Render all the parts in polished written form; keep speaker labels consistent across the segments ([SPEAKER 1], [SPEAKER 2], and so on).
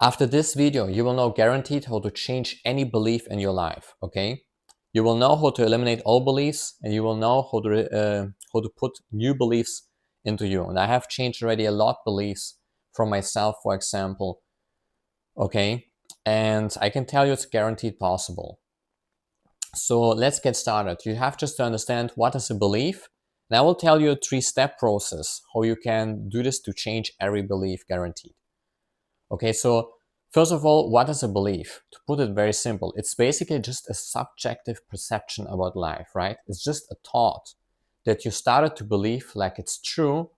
[SPEAKER 1] After this video, you will know guaranteed how to change any belief in your life, okay? You will know how to eliminate all beliefs, and you will know how to put new beliefs into you. And I have changed already a lot beliefs from myself, for example, okay? And I can tell you it's guaranteed possible. So let's get started. You have just to understand what is a belief. And I will tell you a 3-step process how you can do this to change every belief guaranteed. Okay, so first of all, what is a belief? To put it very simple, it's basically just a subjective perception about life, right? It's just a thought that you started to believe like it's true,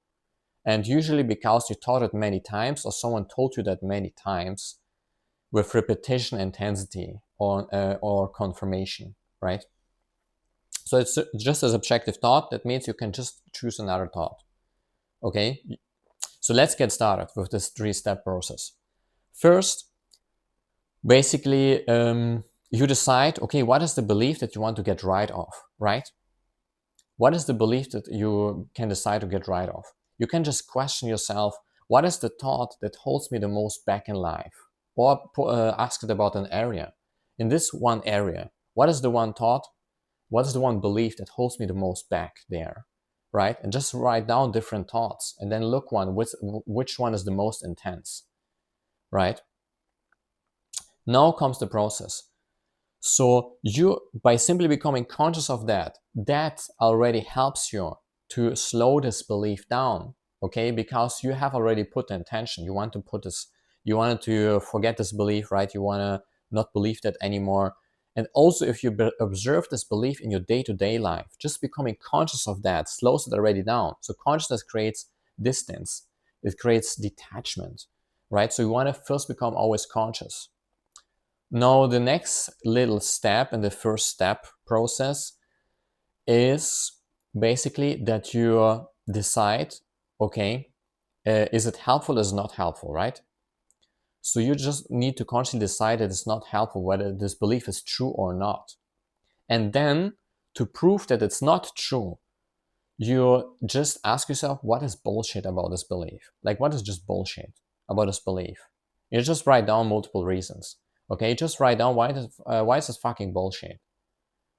[SPEAKER 1] and usually because you thought it many times or someone told you that many times with repetition, intensity, or confirmation, right? So it's just a subjective thought. That means you can just choose another thought, okay? So let's get started with this 3-step process. First, basically, you decide, okay, what is the belief that you want to get rid of, right? What is the belief that you can decide to get rid of? You can just question yourself, what is the thought that holds me the most back in life? Or ask it about an area. In this one area, what is the one thought? What is the one belief that holds me the most back there, right? And just write down different thoughts and then look which one is the most intense, right? Now comes the process. So you, by simply becoming conscious of that already helps you to slow this belief down, okay? Because you have already put the intention. You wanted to forget this belief, right? You want to not believe that anymore. And also if you observe this belief in your day-to-day life, just becoming conscious of that slows it already down. So consciousness creates distance. It creates detachment, right? So you want to first become always conscious. Now, the next little step in the first step process is basically that you decide, okay, is it helpful or is it not helpful, right? So you just need to consciously decide that it's not helpful, whether this belief is true or not. And then to prove that it's not true, you just ask yourself, what is bullshit about this belief? Like, what is just bullshit about this belief? You just write down multiple reasons. Okay, just write down why is this fucking bullshit?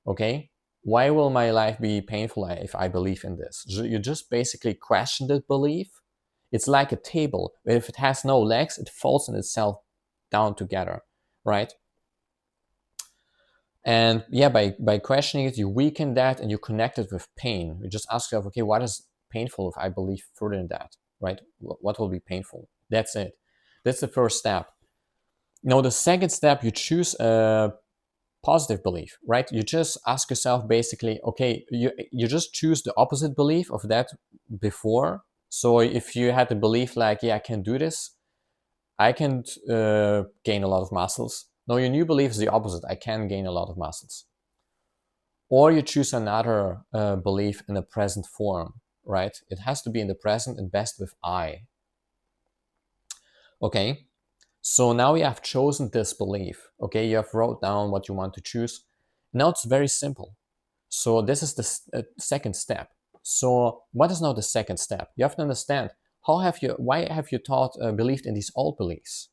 [SPEAKER 1] Okay, why will my life be painful if I believe in this? You just basically question the belief. It's like a table. If it has no legs, it falls in itself down together, right? And yeah, by questioning it, you weaken that and you connect it with pain. You just ask yourself, okay, what is painful if I believe further in that, right? What will be painful? That's it. That's the first step. Now, the second step, you choose a positive belief, right? You just ask yourself basically, okay, you just choose the opposite belief of that before. So if you had the belief like, yeah, I can do this, I can gain a lot of muscles. No, your new belief is the opposite. I can gain a lot of muscles. Or you choose another belief in the present form, right? It has to be in the present and best with I. Okay. So now you have chosen this belief, okay? You have wrote down what you want to choose. Now it's very simple. So this is the second step. So what is now the second step? You have to understand, why have you believed in these old beliefs?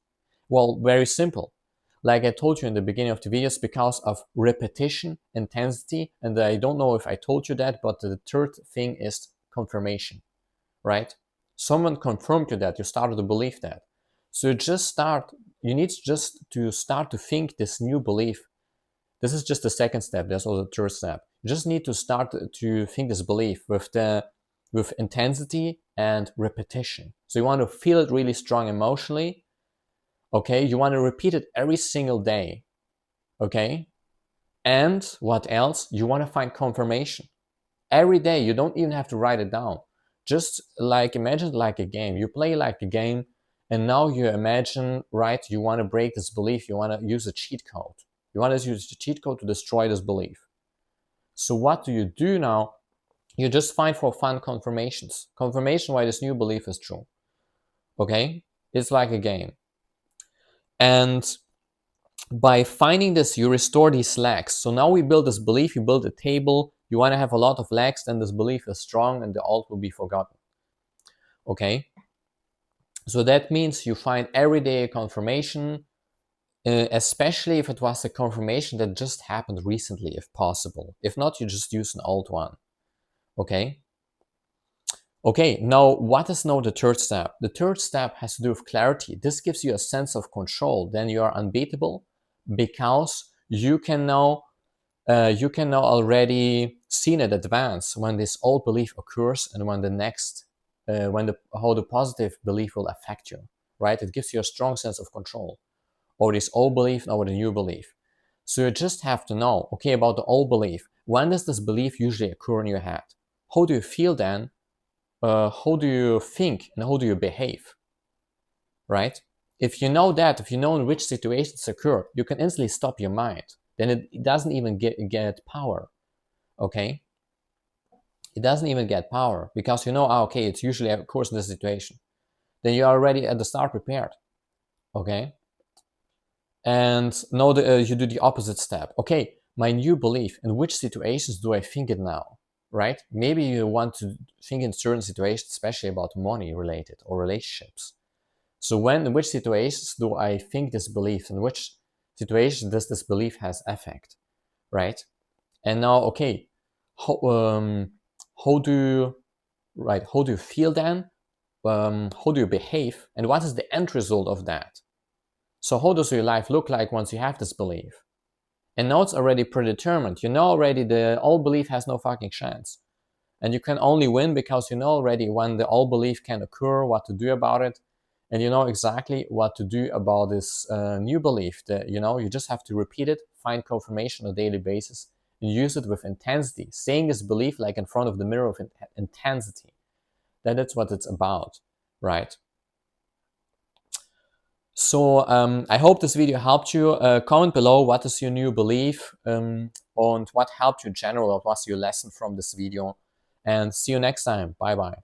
[SPEAKER 1] Well, very simple. Like I told you in the beginning of the videos, because of repetition, intensity, and I don't know if I told you that, but the third thing is confirmation, right? Someone confirmed you that, you started to believe that. So you need just to start to think this new belief. This is just the second step. There's also the third step. You just need to start to think this belief with intensity and repetition. So you want to feel it really strong emotionally. Okay, you want to repeat it every single day. Okay, and what else? You want to find confirmation every day. You don't even have to write it down. Just like imagine it like a game. You play like a game. And now you imagine, right, you want to break this belief. You want to use a cheat code. You want to use the cheat code to destroy this belief. So what do you do now? You just find for fun confirmations. Confirmation why this new belief is true. Okay? It's like a game. And by finding this, you restore these legs. So now we build this belief. You build a table. You want to have a lot of legs. Then this belief is strong and the old will be forgotten. Okay? So that means you find everyday confirmation, especially if it was a confirmation that just happened recently, if possible. If not, you just use an old one. Okay? Okay, now what is now the third step? The third step has to do with clarity. This gives you a sense of control. Then you are unbeatable because you can now already see in advance when this old belief occurs and when the next how the positive belief will affect you, right? It gives you a strong sense of control over this old belief and over the new belief. So you just have to know, okay, about the old belief, when does this belief usually occur in your head? How do you feel then? How do you think and how do you behave, right? If you know that, if you know in which situations occur, you can instantly stop your mind. Then it doesn't even get power, okay? It doesn't even get power because you know, okay, it's usually occurs in this situation. Then you're already at the start prepared, okay? And now you do the opposite step. Okay, my new belief, in which situations do I think it now, right? Maybe you want to think in certain situations, especially about money related or relationships. So in which situations do I think this belief? In which situation does this belief has effect, right? And now, okay, how, how do you, right? How do you feel then? How do you behave? And what is the end result of that? So how does your life look like once you have this belief? And now it's already predetermined. You know already the old belief has no fucking chance. And you can only win because you know already when the old belief can occur, what to do about it, and you know exactly what to do about this new belief. That you just have to repeat it, find confirmation on a daily basis, and use it with intensity. Saying this belief like in front of the mirror with intensity. That's what it's about, right? So I hope this video helped you. Comment below what is your new belief and what helped you in general. What was your lesson from this video? And see you next time. Bye bye.